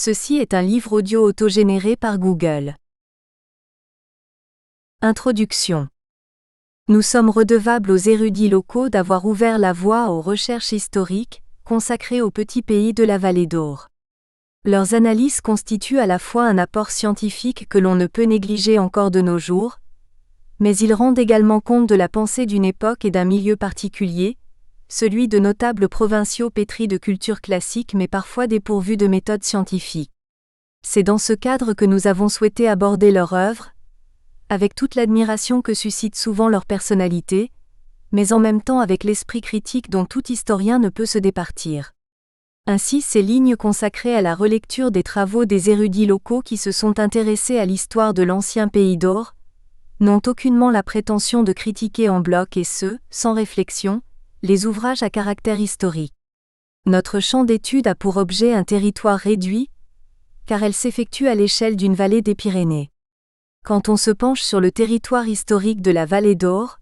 Ceci est un livre audio autogénéré par Google. Introduction. Nous sommes redevables aux érudits locaux d'avoir ouvert la voie aux recherches historiques, consacrées au petit pays de la Vallée d'Aure. Leurs analyses constituent à la fois un apport scientifique que l'on ne peut négliger encore de nos jours, mais ils rendent également compte de la pensée d'une époque et d'un milieu particulier, celui de notables provinciaux pétris de culture classique mais parfois dépourvus de méthodes scientifiques. C'est dans ce cadre que nous avons souhaité aborder leur œuvre, avec toute l'admiration que suscite souvent leur personnalité, mais en même temps avec l'esprit critique dont tout historien ne peut se départir. Ainsi, ces lignes consacrées à la relecture des travaux des érudits locaux qui se sont intéressés à l'histoire de l'ancien pays d'Aure, n'ont aucunement la prétention de critiquer en bloc et sans réflexion, les ouvrages à caractère historique. Notre champ d'étude a pour objet un territoire réduit, car elle s'effectue à l'échelle d'une vallée des Pyrénées. Quand on se penche sur le territoire historique de la Vallée d'Aure,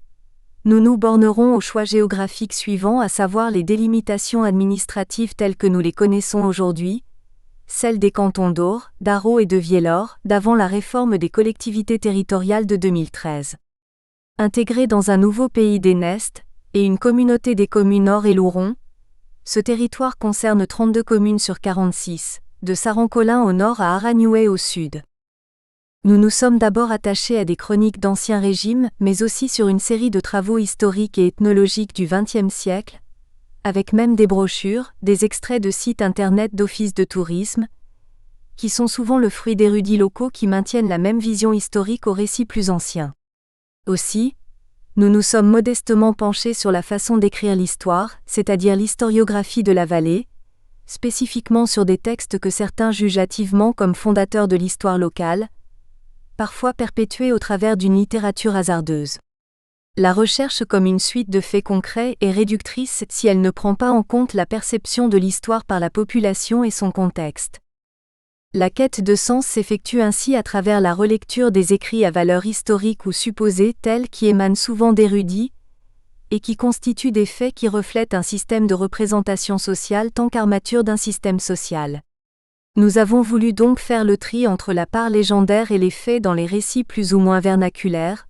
nous nous bornerons aux choix géographiques suivants, à savoir les délimitations administratives telles que nous les connaissons aujourd'hui, celles des cantons d'Aure, d'Arreau et de Viellore, d'avant la réforme des collectivités territoriales de 2013. Intégré dans un nouveau pays d'Enest, et une communauté des communes Aure et Louron, ce territoire concerne 32 communes sur 46, de Sarancolin au nord à Aragnouet au sud. Nous nous sommes d'abord attachés à des chroniques d'Ancien Régime, mais aussi sur une série de travaux historiques et ethnologiques du XXe siècle, avec même des brochures, des extraits de sites internet d'offices de tourisme, qui sont souvent le fruit d'érudits locaux qui maintiennent la même vision historique aux récits plus anciens. Aussi, nous nous sommes modestement penchés sur la façon d'écrire l'histoire, c'est-à-dire l'historiographie de la vallée, spécifiquement sur des textes que certains jugent hâtivement comme fondateurs de l'histoire locale, parfois perpétués au travers d'une littérature hasardeuse. La recherche comme une suite de faits concrets est réductrice si elle ne prend pas en compte la perception de l'histoire par la population et son contexte. La quête de sens s'effectue ainsi à travers la relecture des écrits à valeur historique ou supposée tels qui émanent souvent d'érudits, et qui constituent des faits qui reflètent un système de représentation sociale tant qu'armature d'un système social. Nous avons voulu donc faire le tri entre la part légendaire et les faits dans les récits plus ou moins vernaculaires,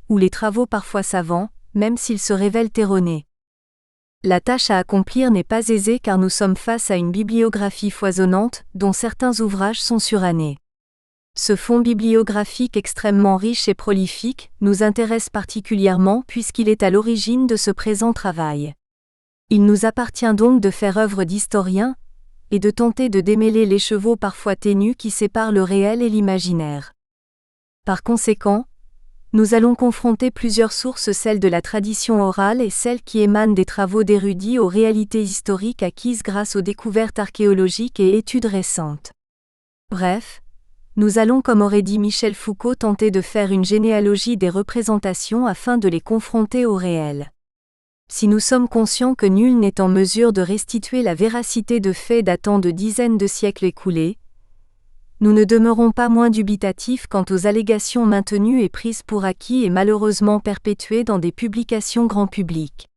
ou les travaux parfois savants, même s'ils se révèlent erronés. La tâche à accomplir n'est pas aisée car nous sommes face à une bibliographie foisonnante, dont certains ouvrages sont surannés. Ce fonds bibliographique extrêmement riche et prolifique nous intéresse particulièrement puisqu'il est à l'origine de ce présent travail. Il nous appartient donc de faire œuvre d'historien, et de tenter de démêler l'écheveau parfois ténu qui sépare le réel et l'imaginaire. Par conséquent, nous allons confronter plusieurs sources, celles de la tradition orale et celles qui émanent des travaux d'érudits aux réalités historiques acquises grâce aux découvertes archéologiques et études récentes. Bref, nous allons, comme aurait dit Michel Foucault, tenter de faire une généalogie des représentations afin de les confronter au réel. Si nous sommes conscients que nul n'est en mesure de restituer la véracité de faits datant de dizaines de siècles écoulés, nous ne demeurons pas moins dubitatifs quant aux allégations maintenues et prises pour acquis et malheureusement perpétuées dans des publications grand public.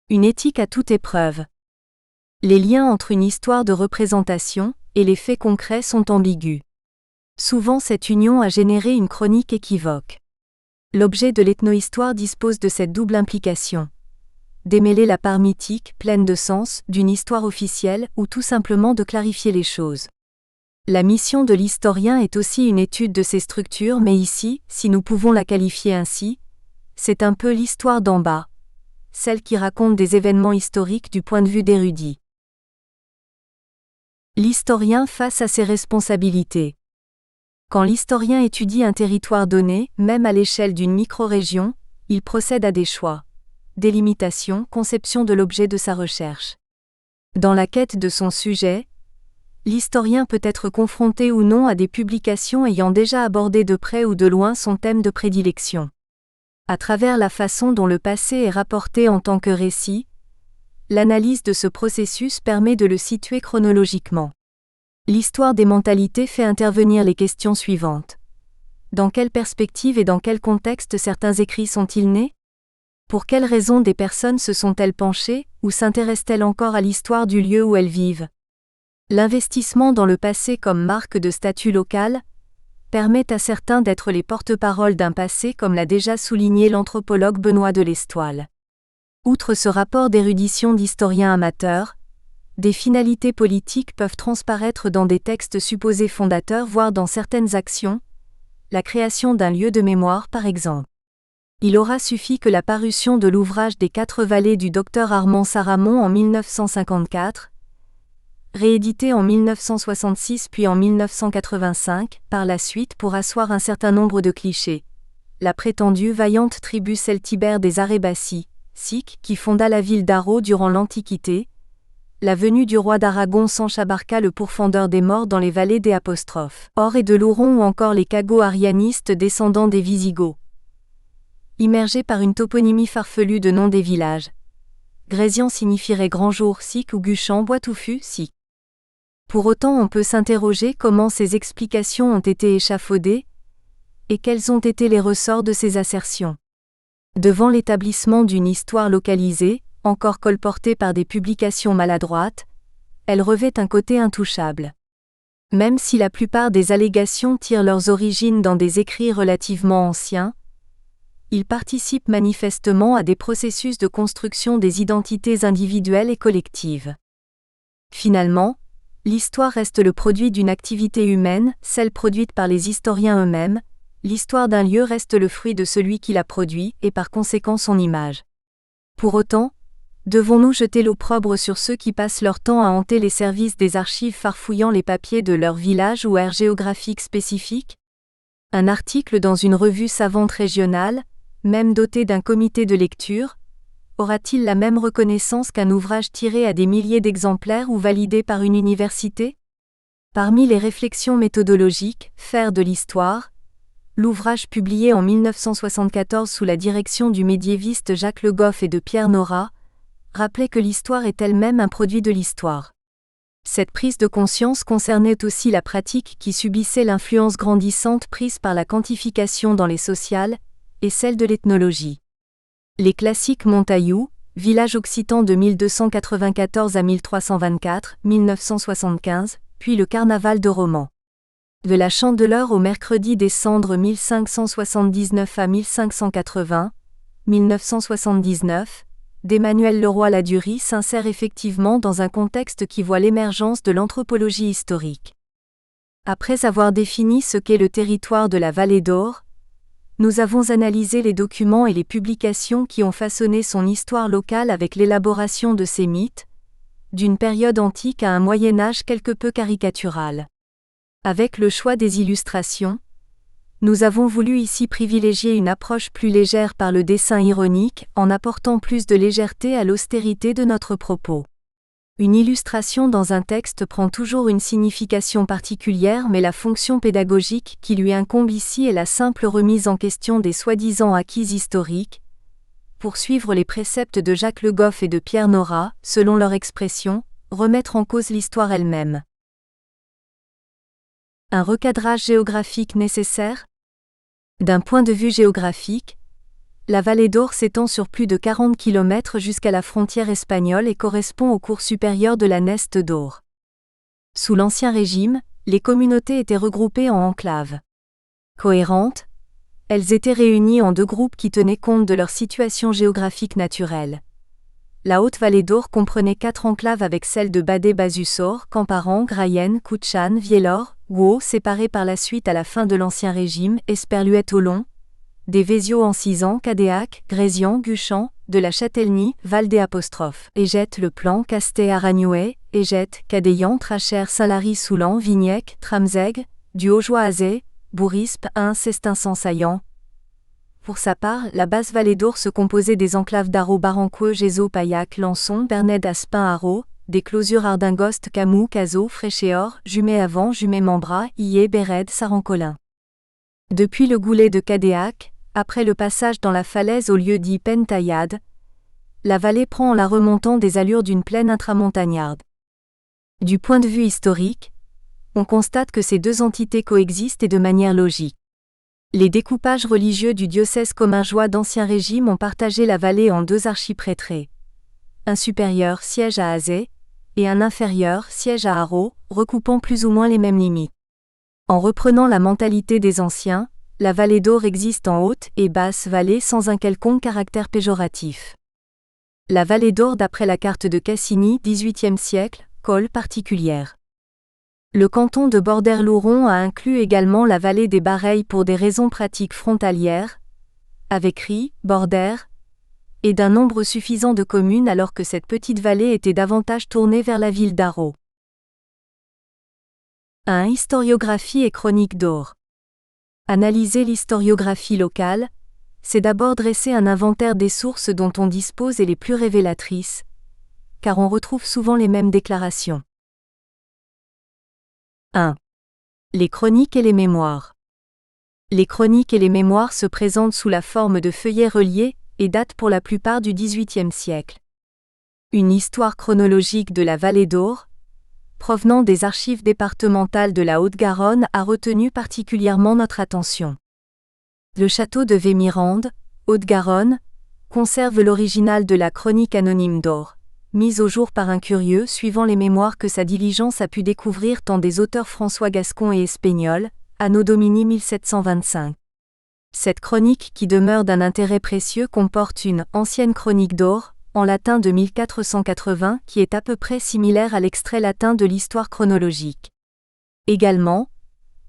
Une éthique à toute épreuve. Les liens entre une histoire de représentation et les faits concrets sont ambigus. Souvent cette union a généré une chronique équivoque. L'objet de l'ethnohistoire dispose de cette double implication. Démêler la part mythique, pleine de sens, d'une histoire officielle, ou tout simplement de clarifier les choses. La mission de l'historien est aussi une étude de ces structures, mais ici, si nous pouvons la qualifier ainsi, c'est un peu l'histoire d'en bas, celle qui raconte des événements historiques du point de vue d'érudits. L'historien face à ses responsabilités. Quand l'historien étudie un territoire donné, même à l'échelle d'une micro-région, il procède à des choix. Délimitation, conception de l'objet de sa recherche. Dans la quête de son sujet, l'historien peut être confronté ou non à des publications ayant déjà abordé de près ou de loin son thème de prédilection. À travers la façon dont le passé est rapporté en tant que récit, l'analyse de ce processus permet de le situer chronologiquement. L'histoire des mentalités fait intervenir les questions suivantes. Dans quelle perspective et dans quel contexte certains écrits sont-ils nés ? Pour quelles raisons des personnes se sont-elles penchées, ou s'intéressent-elles encore à l'histoire du lieu où elles vivent ? L'investissement dans le passé comme marque de statut local permet à certains d'être les porte-paroles d'un passé comme l'a déjà souligné l'anthropologue Benoît de Lestoile. Outre ce rapport d'érudition d'historiens amateurs, des finalités politiques peuvent transparaître dans des textes supposés fondateurs voire dans certaines actions, la création d'un lieu de mémoire par exemple. Il aura suffi que la parution de l'ouvrage des 4 vallées du docteur Armand Saramon en 1954, réédité en 1966 puis en 1985, par la suite pour asseoir un certain nombre de clichés. La prétendue vaillante tribu celtibère des Arébassi, Sikh, qui fonda la ville d'Aro durant l'Antiquité, la venue du roi d'Aragon Sanchabarka le pourfendeur des morts dans les vallées des Or et de Louron ou encore les Cago-arianistes descendants des Visigoths. Immergés par une toponymie farfelue de noms des villages. Grésian signifierait grand jour Sikh ou Guchan bois touffu Sikh. Pour autant on peut s'interroger comment ces explications ont été échafaudées, et quels ont été les ressorts de ces assertions. Devant l'établissement d'une histoire localisée, encore colportée par des publications maladroites, elle revêt un côté intouchable. Même si la plupart des allégations tirent leurs origines dans des écrits relativement anciens, ils participent manifestement à des processus de construction des identités individuelles et collectives. Finalement, l'histoire reste le produit d'une activité humaine, celle produite par les historiens eux-mêmes. L'histoire d'un lieu reste le fruit de celui qui l'a produit, et par conséquent son image. Pour autant, devons-nous jeter l'opprobre sur ceux qui passent leur temps à hanter les services des archives farfouillant les papiers de leur village ou aire géographique spécifique? Un article dans une revue savante régionale, même doté d'un comité de lecture, aura-t-il la même reconnaissance qu'un ouvrage tiré à des milliers d'exemplaires ou validé par une université? Parmi les réflexions méthodologiques, faire de l'histoire, l'ouvrage publié en 1974 sous la direction du médiéviste Jacques Le Goff et de Pierre Nora, rappelait que l'histoire est elle-même un produit de l'histoire. Cette prise de conscience concernait aussi la pratique qui subissait l'influence grandissante prise par la quantification dans les sociales, et celle de l'ethnologie. Les classiques Montaillou, village occitan de 1294 à 1324, 1975, puis le carnaval de Romans. De la Chandeleur au mercredi des Cendres 1579 à 1580, 1979, d'Emmanuel Leroy-Ladurie s'insère effectivement dans un contexte qui voit l'émergence de l'anthropologie historique. Après avoir défini ce qu'est le territoire de la Vallée d'Or, nous avons analysé les documents et les publications qui ont façonné son histoire locale avec l'élaboration de ces mythes, d'une période antique à un Moyen-Âge quelque peu caricatural. Avec le choix des illustrations, nous avons voulu ici privilégier une approche plus légère par le dessin ironique, en apportant plus de légèreté à l'austérité de notre propos. Une illustration dans un texte prend toujours une signification particulière, mais la fonction pédagogique qui lui incombe ici est la simple remise en question des soi-disant acquis historiques, pour suivre les préceptes de Jacques Le Goff et de Pierre Nora, selon leur expression, remettre en cause l'histoire elle-même. Un recadrage géographique nécessaire? D'un point de vue géographique, la Vallée d'Or s'étend sur plus de 40 km jusqu'à la frontière espagnole et correspond au cours supérieur de la Neste d'Or. Sous l'Ancien Régime, les communautés étaient regroupées en enclaves. Cohérentes, elles étaient réunies en 2 groupes qui tenaient compte de leur situation géographique naturelle. La Haute-Vallée d'Or comprenait 4 enclaves avec celles de Badé-Bazussor, Camparan, Grayen, Koutchan, Vielor, Wau, séparées par la suite à la fin de l'Ancien Régime, Esperluette-Olon, des Véziaux en 6 ans, Cadéac, Grésian, Guchan, de la Châtellenie, Val des Égette, Le Plan, Castet, Aragnouet, Égette, Cadéyan, Trachère, Saint-Lary-Soulan, Vignec, Tramzègue, du Haut-Joie-Azé, Bourispe, Cestin-Sans-Saillant. Pour sa part, la basse Vallée d'Or se composait des enclaves d'Aro, Baranqueux, Gézo, Paillac, Lançon, Bernède, Aspin, Haro, des closures Ardingoste, Camus, Cazaux, Fréchéor, Jumet-Avant, Jumet-Membras, Illé, Bérède, Sarancolin. Depuis le goulet de Cadéac, après le passage dans la falaise au lieu dit Pentaillade, la vallée prend en la remontant des allures d'une plaine intramontagnarde. Du point de vue historique, on constate que ces 2 entités coexistent et de manière logique. Les découpages religieux du diocèse commingeois d'Ancien Régime ont partagé la vallée en 2 archiprêtrés. Un supérieur siège à Azé, et un inférieur siège à Arreau, recoupant plus ou moins les mêmes limites. En reprenant la mentalité des anciens, la vallée d'Aure existe en haute et basse vallée sans un quelconque caractère péjoratif. La vallée d'Aure d'après la carte de Cassini, XVIIIe siècle, colle particulière. Le canton de Bordère-Louron a inclus également la vallée des Bareilles pour des raisons pratiques frontalières, avec Ry, Bordère, et d'un nombre suffisant de communes alors que cette petite vallée était davantage tournée vers la ville d'Arreau. 1. Historiographie et chronique d'Aure. Analyser l'historiographie locale, c'est d'abord dresser un inventaire des sources dont on dispose et les plus révélatrices, car on retrouve souvent les mêmes déclarations. 1. Les chroniques et les mémoires. Les chroniques et les mémoires se présentent sous la forme de feuillets reliés et datent pour la plupart du XVIIIe siècle. Une histoire chronologique de la vallée d'Aure, provenant des archives départementales de la Haute-Garonne, a retenu particulièrement notre attention. Le château de Vémirande, Haute-Garonne, conserve l'original de la chronique anonyme d'Aure, mise au jour par un curieux suivant les mémoires que sa diligence a pu découvrir tant des auteurs François Gascon et Espagnol, Anno Domini 1725. Cette chronique qui demeure d'un intérêt précieux comporte une « ancienne chronique d'Aure » en latin de 1480 qui est à peu près similaire à l'extrait latin de l'histoire chronologique. Également,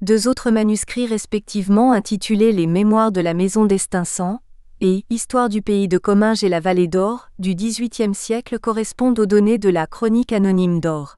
2 autres manuscrits respectivement intitulés Les Mémoires de la Maison d'Estainçon et Histoire du pays de Comminges et la vallée d'Aure du XVIIIe siècle correspondent aux données de la chronique anonyme d'Aure.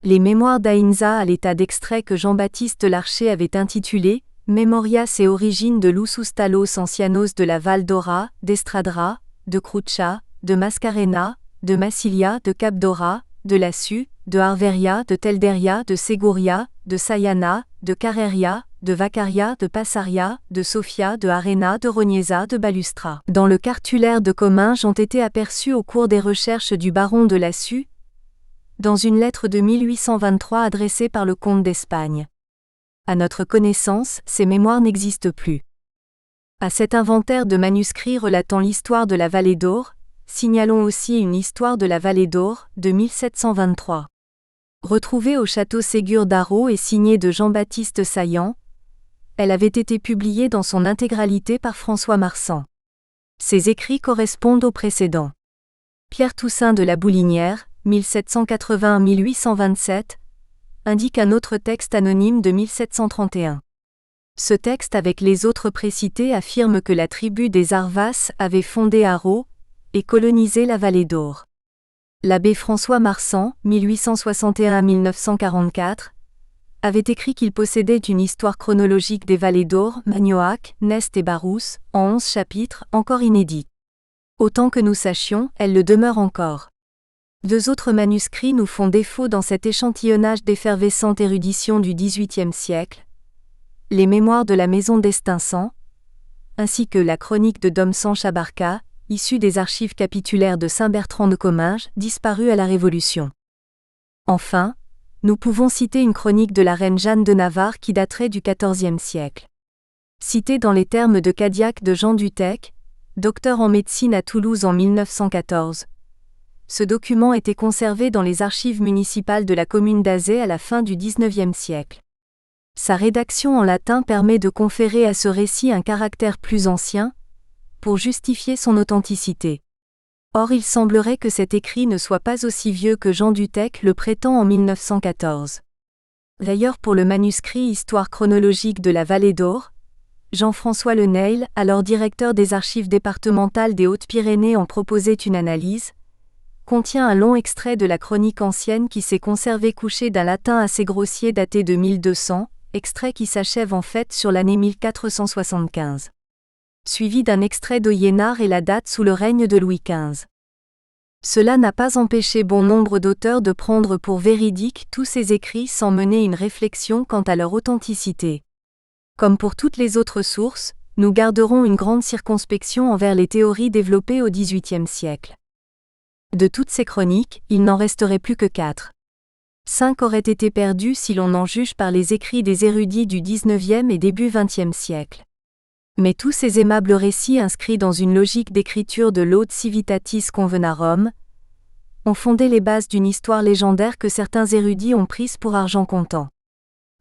Les Mémoires d'Ainza à l'état d'extrait que Jean-Baptiste Larcher avait intitulé Memorias et origines de l'Usustalos ancianos de la Val d'Ora, d'Estradra, de Crucha, de Mascarena, de Massilia, de Capdora, de Lassu, de Arveria, de Telderia, de Seguria, de Sayana, de Carreria, de Vacaria, de Passaria, de Sofia, de Arena, de Rognesa, de Balustra. Dans le cartulaire de Comminges ont été aperçus au cours des recherches du baron de Lassu, dans une lettre de 1823 adressée par le comte d'Espagne. À notre connaissance, ces mémoires n'existent plus. À cet inventaire de manuscrits relatant l'histoire de la vallée d'Aure, signalons aussi une histoire de la vallée d'Aure, de 1723. Retrouvée au château Ségur d'Arreau et signée de Jean-Baptiste Saillant, elle avait été publiée dans son intégralité par François Marsan. Ces écrits correspondent aux précédents. Pierre Toussaint de la Boulinière, 1780-1827, indique un autre texte anonyme de 1731. Ce texte avec les autres précités affirme que la tribu des Arvas avait fondé Arreau et colonisé la vallée d'Aure. L'abbé François Marsan, 1861-1944, avait écrit qu'il possédait une histoire chronologique des vallées d'Aure, Magnoac, Nest et Barousse, en 11 chapitres, encore inédits. Autant que nous sachions, elle le demeure encore. 2 autres manuscrits nous font défaut dans cet échantillonnage d'effervescente érudition du XVIIIe siècle, les Mémoires de la Maison d'Estainçon, ainsi que la chronique de Domsan Chabarca, issue des archives capitulaires de Saint-Bertrand de Comminges, disparue à la Révolution. Enfin, nous pouvons citer une chronique de la reine Jeanne de Navarre qui daterait du XIVe siècle. Citée dans les termes de Cadillac de Jean Dutec, docteur en médecine à Toulouse en 1914. Ce document était conservé dans les archives municipales de la commune d'Azay à la fin du XIXe siècle. Sa rédaction en latin permet de conférer à ce récit un caractère plus ancien, pour justifier son authenticité. Or il semblerait que cet écrit ne soit pas aussi vieux que Jean Dutec le prétend en 1914. D'ailleurs pour le manuscrit Histoire chronologique de la vallée d'Aure, Jean-François Leneil, alors directeur des archives départementales des Hautes-Pyrénées en proposait une analyse, contient un long extrait de la chronique ancienne qui s'est conservé couché d'un latin assez grossier daté de 1200, extrait qui s'achève en fait sur l'année 1475. Suivi d'un extrait d'Oyénard et la date sous le règne de Louis XV. Cela n'a pas empêché bon nombre d'auteurs de prendre pour véridiques tous ces écrits sans mener une réflexion quant à leur authenticité. Comme pour toutes les autres sources, nous garderons une grande circonspection envers les théories développées au XVIIIe siècle. De toutes ces chroniques, il n'en resterait plus que 4. 5 auraient été perdus si l'on en juge par les écrits des érudits du XIXe et début XXe siècle. Mais tous ces aimables récits inscrits dans une logique d'écriture de l'Ode Civitatis Convenarum, ont fondé les bases d'une histoire légendaire que certains érudits ont prise pour argent comptant.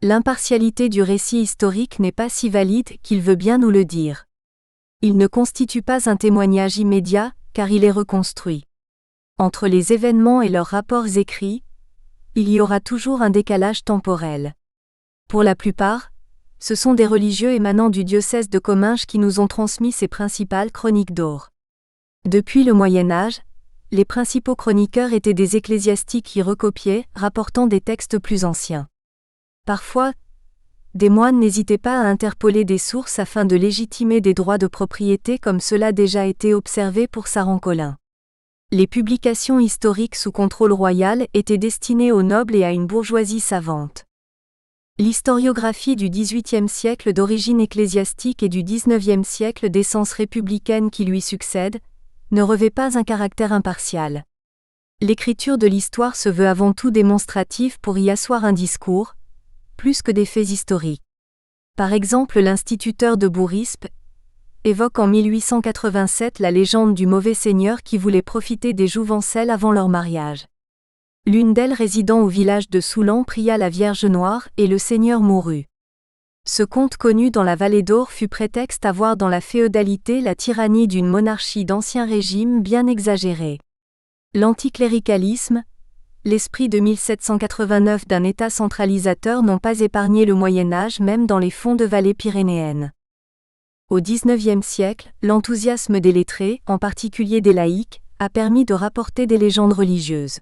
L'impartialité du récit historique n'est pas si valide qu'il veut bien nous le dire. Il ne constitue pas un témoignage immédiat, car il est reconstruit. Entre les événements et leurs rapports écrits, il y aura toujours un décalage temporel. Pour la plupart, ce sont des religieux émanant du diocèse de Comminges qui nous ont transmis ces principales chroniques d'or. Depuis le Moyen Âge, les principaux chroniqueurs étaient des ecclésiastiques qui recopiaient, rapportant des textes plus anciens. Parfois, des moines n'hésitaient pas à interpoler des sources afin de légitimer des droits de propriété comme cela a déjà été observé pour Saran-Colin. Les publications historiques sous contrôle royal étaient destinées aux nobles et à une bourgeoisie savante. L'historiographie du XVIIIe siècle d'origine ecclésiastique et du XIXe siècle d'essence républicaine qui lui succède, ne revêt pas un caractère impartial. L'écriture de l'histoire se veut avant tout démonstrative pour y asseoir un discours, plus que des faits historiques. Par exemple, l'instituteur de Bourrispe évoque en 1887 la légende du mauvais seigneur qui voulait profiter des jouvencelles avant leur mariage. L'une d'elles résidant au village de Soulan pria la Vierge Noire et le seigneur mourut. Ce conte connu dans la Vallée d'Aure fut prétexte à voir dans la féodalité la tyrannie d'une monarchie d'Ancien Régime bien exagérée. L'anticléricalisme, l'esprit de 1789 d'un État centralisateur n'ont pas épargné le Moyen Âge même dans les fonds de vallée pyrénéenne. Au XIXe siècle, l'enthousiasme des lettrés, en particulier des laïcs, a permis de rapporter des légendes religieuses.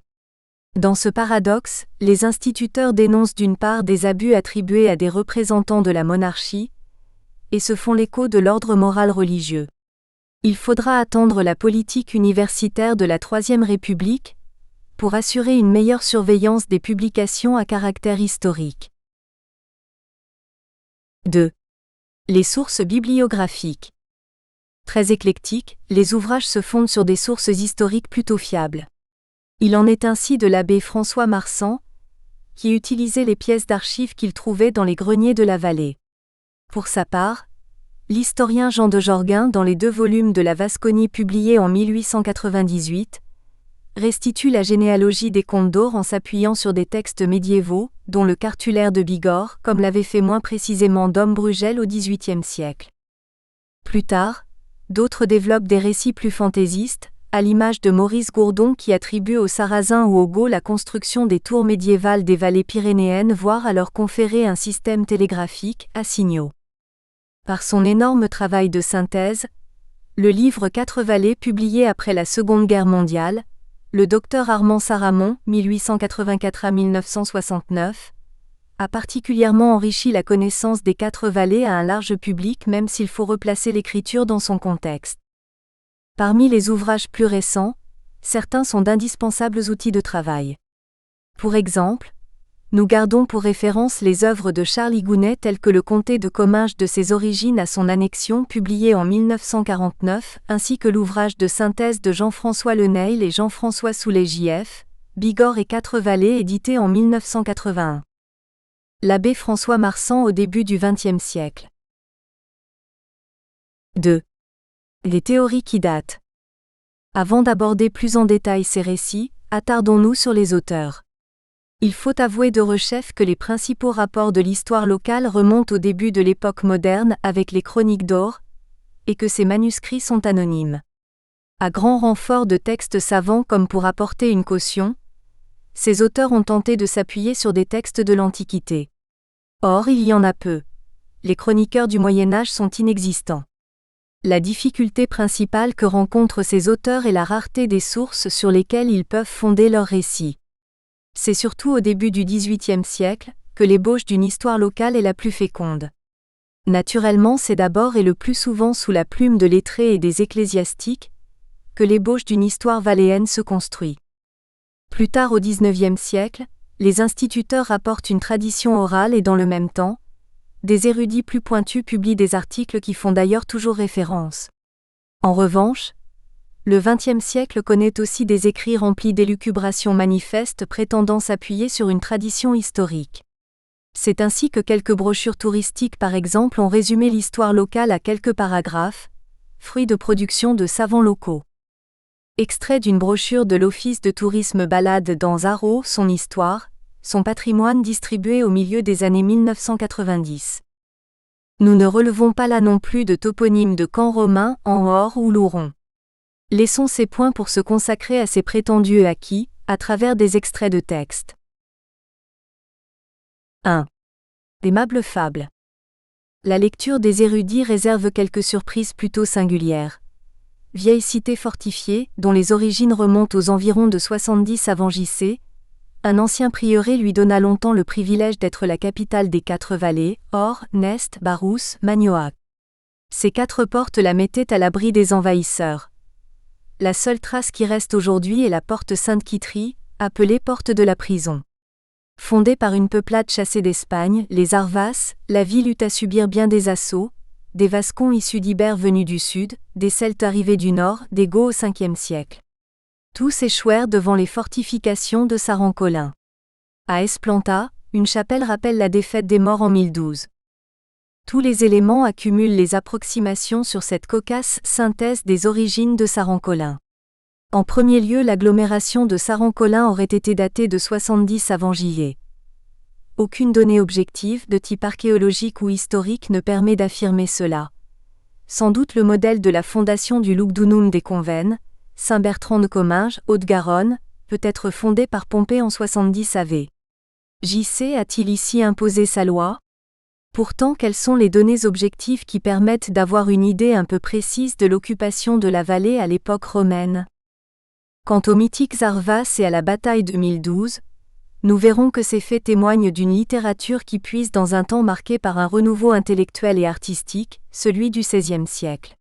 Dans ce paradoxe, les instituteurs dénoncent d'une part des abus attribués à des représentants de la monarchie, et se font l'écho de l'ordre moral religieux. Il faudra attendre la politique universitaire de la Troisième République, pour assurer une meilleure surveillance des publications à caractère historique. 2. Les sources bibliographiques. Très éclectiques, les ouvrages se fondent sur des sources historiques plutôt fiables. Il en est ainsi de l'abbé François Marsan, qui utilisait les pièces d'archives qu'il trouvait dans les greniers de la vallée. Pour sa part, l'historien Jean de Jorguin, dans les 2 volumes de la Vasconie publiés en 1898, restitue la généalogie des comtes d'Aure en s'appuyant sur des textes médiévaux, dont le cartulaire de Bigorre, comme l'avait fait moins précisément Dom Brugel au XVIIIe siècle. Plus tard, d'autres développent des récits plus fantaisistes, à l'image de Maurice Gourdon qui attribue aux Sarrasins ou aux Gauls la construction des tours médiévales des vallées pyrénéennes, voire à leur conférer un système télégraphique, à signaux. Par son énorme travail de synthèse, le livre 4 vallées publié après la Seconde Guerre mondiale, le docteur Armand Saramon, 1884 à 1969, a particulièrement enrichi la connaissance des 4 vallées à un large public même s'il faut replacer l'écriture dans son contexte. Parmi les ouvrages plus récents, certains sont d'indispensables outils de travail. Pour exemple, nous gardons pour référence les œuvres de Charles Igounet telles que le Comté de Comminges de ses origines à son annexion publié en 1949, ainsi que l'ouvrage de synthèse de Jean-François Leneil et Jean-François Soulet J.F., Bigorre et 4 vallées édité en 1981. L'abbé François Marsan au début du XXe siècle. 2. Les théories qui datent. Avant d'aborder plus en détail ces récits, attardons-nous sur les auteurs. Il faut avouer de rechef que les principaux rapports de l'histoire locale remontent au début de l'époque moderne avec les chroniques d'Aure, et que ces manuscrits sont anonymes. À grand renfort de textes savants comme pour apporter une caution, ces auteurs ont tenté de s'appuyer sur des textes de l'Antiquité. Or, il y en a peu. Les chroniqueurs du Moyen Âge sont inexistants. La difficulté principale que rencontrent ces auteurs est la rareté des sources sur lesquelles ils peuvent fonder leurs récits. C'est surtout au début du XVIIIe siècle que l'ébauche d'une histoire locale est la plus féconde. Naturellement, c'est d'abord et le plus souvent sous la plume de lettrés et des ecclésiastiques que l'ébauche d'une histoire valléenne se construit. Plus tard au XIXe siècle, les instituteurs rapportent une tradition orale et dans le même temps, des érudits plus pointus publient des articles qui font d'ailleurs toujours référence. En revanche, le XXe siècle connaît aussi des écrits remplis d'élucubrations manifestes prétendant s'appuyer sur une tradition historique. C'est ainsi que quelques brochures touristiques par exemple ont résumé l'histoire locale à quelques paragraphes, fruit de production de savants locaux. Extrait d'une brochure de l'Office de tourisme Balade dans Haro, son histoire, son patrimoine distribué au milieu des années 1990. Nous ne relevons pas là non plus de toponymes de camps romains, Anhor ou Louron. Laissons ces points pour se consacrer à ces prétendus acquis, à travers des extraits de texte. 1. Aimable fable. La lecture des érudits réserve quelques surprises plutôt singulières. Vieille cité fortifiée, dont les origines remontent aux environs de 70 avant J.C., un ancien prieuré lui donna longtemps le privilège d'être la capitale des 4 vallées, Or, Nest, Barousse, Magnoac. Ces 4 portes la mettaient à l'abri des envahisseurs. La seule trace qui reste aujourd'hui est la porte Sainte-Quitterie, appelée porte de la prison. Fondée par une peuplade chassée d'Espagne, les Arvas, la ville eut à subir bien des assauts, des Vascons issus d'Ibère venus du sud, des Celtes arrivés du nord, des Goths au 5e siècle. Tous échouèrent devant les fortifications de Sarancolin. À Esplanta, une chapelle rappelle la défaite des morts en 1012. Tous les éléments accumulent les approximations sur cette cocasse synthèse des origines de Sarancolin. En premier lieu, l'agglomération de Sarancolin aurait été datée de 70 avant J.V. Aucune donnée objective, de type archéologique ou historique, ne permet d'affirmer cela. Sans doute le modèle de la fondation du Lugdunum des Convennes, Saint-Bertrand de Comminges, Haute-Garonne, peut être fondé par Pompée en 70 av. J.C. a-t-il ici imposé sa loi ? Pourtant, quelles sont les données objectives qui permettent d'avoir une idée un peu précise de l'occupation de la vallée à l'époque romaine ? Quant aux mythiques Arvas et à la bataille de 1012, nous verrons que ces faits témoignent d'une littérature qui puise dans un temps marqué par un renouveau intellectuel et artistique, celui du XVIe siècle.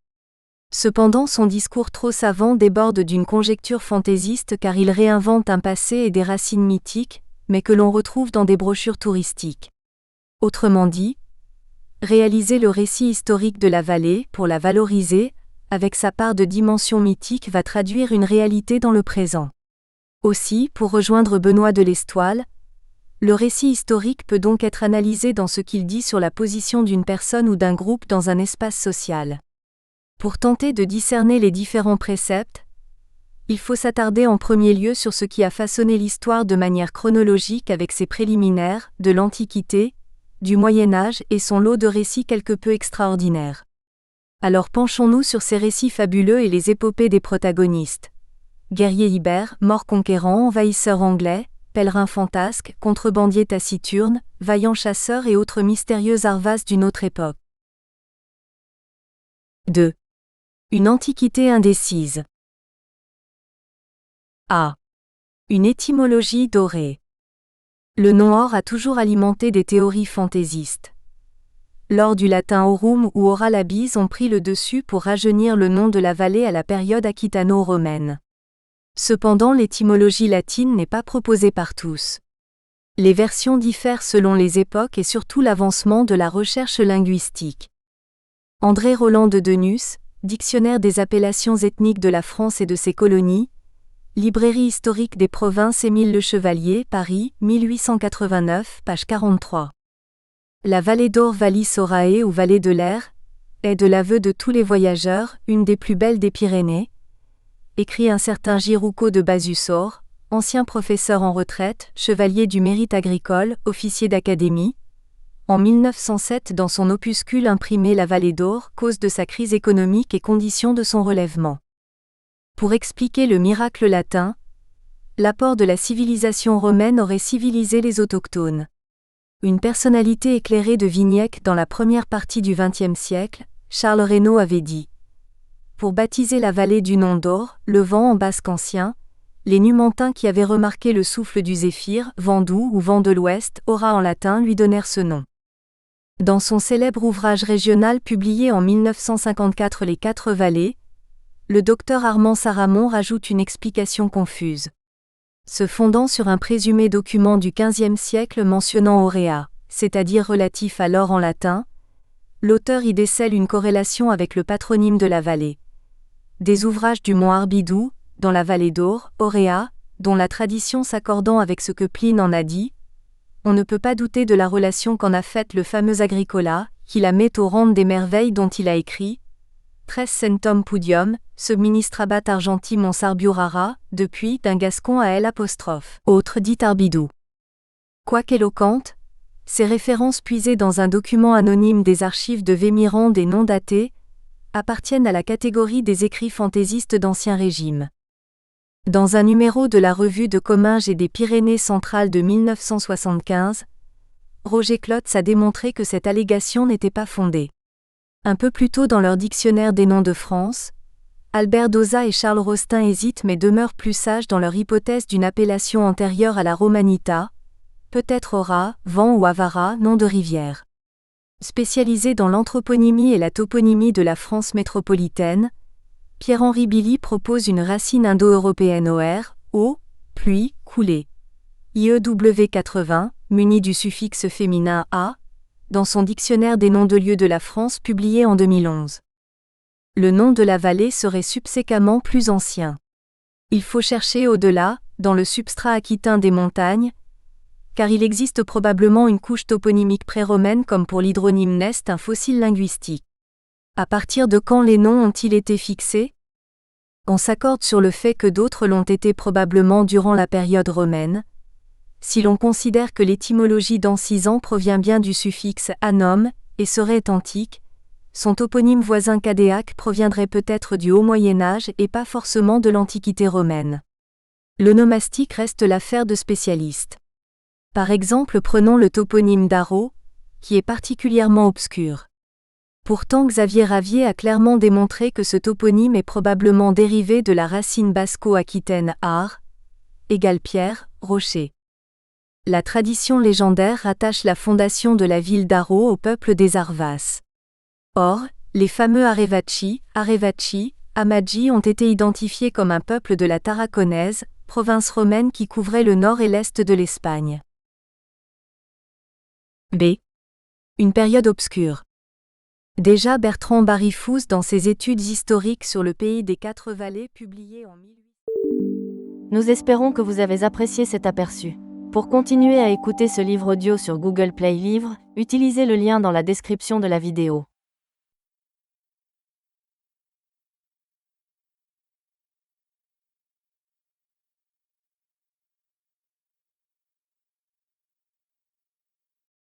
Cependant, son discours trop savant déborde d'une conjecture fantaisiste car il réinvente un passé et des racines mythiques, mais que l'on retrouve dans des brochures touristiques. Autrement dit, réaliser le récit historique de la vallée, pour la valoriser, avec sa part de dimension mythique, va traduire une réalité dans le présent. Aussi, pour rejoindre Benoît de l'Estoile, le récit historique peut donc être analysé dans ce qu'il dit sur la position d'une personne ou d'un groupe dans un espace social. Pour tenter de discerner les différents préceptes, il faut s'attarder en premier lieu sur ce qui a façonné l'histoire de manière chronologique avec ses préliminaires, de l'Antiquité, du Moyen-Âge et son lot de récits quelque peu extraordinaires. Alors penchons-nous sur ces récits fabuleux et les épopées des protagonistes. Guerriers ibères, morts conquérants, envahisseurs anglais, pèlerins fantasques, contrebandiers taciturnes, vaillants chasseurs et autres mystérieux Arvas d'une autre époque. 2. Une antiquité indécise. A. Une étymologie dorée. Le nom Or a toujours alimenté des théories fantaisistes. Lors du latin aurum ou ora labis ont pris le dessus pour rajeunir le nom de la vallée à la période aquitano-romaine. Cependant, l'étymologie latine n'est pas proposée par tous. Les versions diffèrent selon les époques et surtout l'avancement de la recherche linguistique. André Roland de Denus, Dictionnaire des appellations ethniques de la France et de ses colonies, Librairie historique des provinces Émile Le Chevalier, Paris, 1889, page 43. La vallée d'Or Vallis Orae ou vallée de l'Air est, de l'aveu de tous les voyageurs, une des plus belles des Pyrénées, écrit un certain Giroucco de Basusor, ancien professeur en retraite, chevalier du mérite agricole, officier d'académie, en 1907 dans son opuscule imprimé La Vallée d'Or, cause de sa crise économique et conditions de son relèvement. Pour expliquer le miracle latin, l'apport de la civilisation romaine aurait civilisé les autochtones. Une personnalité éclairée de Vignac dans la première partie du XXe siècle, Charles Reynaud avait dit: pour baptiser la vallée du nom d'Or, le vent en basque ancien, les Numantins qui avaient remarqué le souffle du zéphyr, vent doux ou vent de l'ouest, aura en latin, lui donnèrent ce nom. Dans son célèbre ouvrage régional publié en 1954 Les 4 vallées, le docteur Armand Saramon rajoute une explication confuse. Se fondant sur un présumé document du XVe siècle mentionnant aurea, c'est-à-dire relatif à l'or en latin, l'auteur y décèle une corrélation avec le patronyme de la vallée. Des ouvrages du mont Arbidou, dans la vallée d'Or, aurea, dont la tradition s'accordant avec ce que Pline en a dit, on ne peut pas douter de la relation qu'en a faite le fameux Agricola, qui la met au rang des merveilles dont il a écrit. 13 centum pudium, subministrabat argenti monsarbiurara, depuis, d'un gascon à L'. Autre dit Arbidou. Quoique éloquente, ces références puisées dans un document anonyme des archives de Vémirande et non datées, appartiennent à la catégorie des écrits fantaisistes d'Ancien Régime. Dans un numéro de la revue de Comminges et des Pyrénées centrales de 1975, Roger Klotz a démontré que cette allégation n'était pas fondée. Un peu plus tôt dans leur dictionnaire des noms de France, Albert Dauzat et Charles Rostin hésitent mais demeurent plus sages dans leur hypothèse d'une appellation antérieure à la Romanita, peut-être Aura, Vent ou Avara, nom de rivière. Spécialisé dans l'anthroponymie et la toponymie de la France métropolitaine, Pierre-Henri Billy propose une racine indo-européenne OR, eau, pluie, coulée. IEW 80, munie du suffixe féminin A, dans son dictionnaire des noms de lieux de la France publié en 2011. Le nom de la vallée serait subséquemment plus ancien. Il faut chercher au-delà, dans le substrat aquitain des montagnes, car il existe probablement une couche toponymique pré-romaine comme pour l'hydronyme Nest, un fossile linguistique. À partir de quand les noms ont-ils été fixés ? On s'accorde sur le fait que d'autres l'ont été probablement durant la période romaine, si l'on considère que l'étymologie d'Ancisan provient bien du suffixe anome et serait antique, son toponyme voisin Cadéac proviendrait peut-être du Haut Moyen-Âge et pas forcément de l'Antiquité romaine. L'onomastique reste l'affaire de spécialistes. Par exemple, prenons le toponyme d'Arro, qui est particulièrement obscur. Pourtant Xavier Ravier a clairement démontré que ce toponyme est probablement dérivé de la racine basco-aquitaine ar, égale pierre, rocher. La tradition légendaire rattache la fondation de la ville d'Arro au peuple des Arvas. Or, les fameux Arevaci, Amadji ont été identifiés comme un peuple de la Tarraconaise, province romaine qui couvrait le nord et l'est de l'Espagne. B. Une période obscure. Déjà Bertrand Barifous dans ses études historiques sur le pays des quatre vallées publiées en 1800. Nous espérons que vous avez apprécié cet aperçu. Pour continuer à écouter ce livre audio sur Google Play Livres, utilisez le lien dans la description de la vidéo.